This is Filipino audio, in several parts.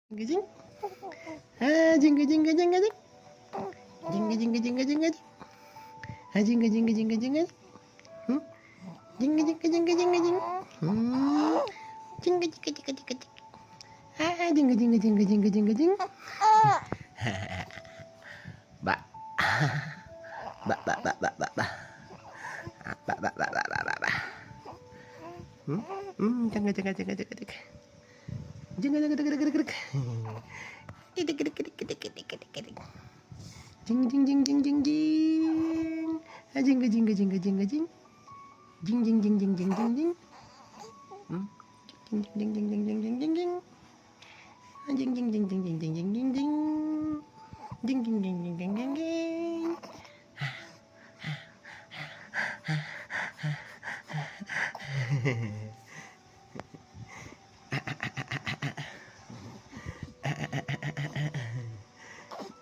Jing. Ah, jinga jinga jinga jing. Jinga jinga jinga jinga jing. Ah, jinga jinga jinga jinga. Hmm? Jinga jinga jinga jinga jing. Hmm. Jinga jinga jinga jinga jing. Ah, jinga jinga jinga jinga jinga jing. Ba. Ba ba ba ba ba ba. Ba ba ba ba ba ba. Hmm? Hmm, jinga jinga jinga jinga jing. Jinga jinga jinga jinga jinga. Jing jing jing jing jing jing. Ah, jinga jinga jinga jinga jing. Jing jing jing jing jing jing jing. Jing jing jing jing jing jing jing jing. Ah, jing jing jing jing jing jing jing jing jing. Jing jing jing jing jing jing jing.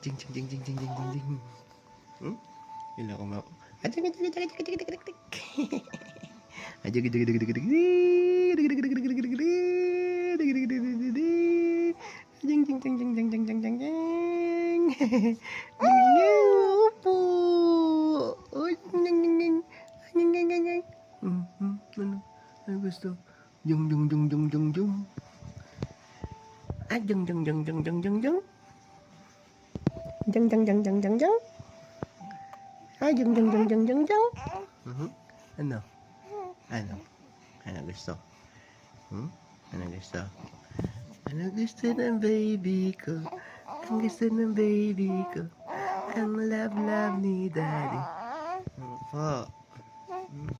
Jing jing jing jing jing jing jing jing. Gila ko mau. Aja aja aja aja aja aja aja. Aja gitu gitu gitu gitu. Jing jing jing jing jing jing jing jing jing. Upu. Oh jing jing jing jing jing jing jing. Ano? Ay gusto. Jung jung jung jung jung jung. Ah jung jung jung jung jung jung jung. Jung jung jung jung jung jung. Ah, jeng jeng jeng jeng jeng jeng. Ano? Ano? Ano gusto? Ano gusto? Ano gusto ng baby ko? Ang gusto ng baby ko? Ang love love ni daddy. Po.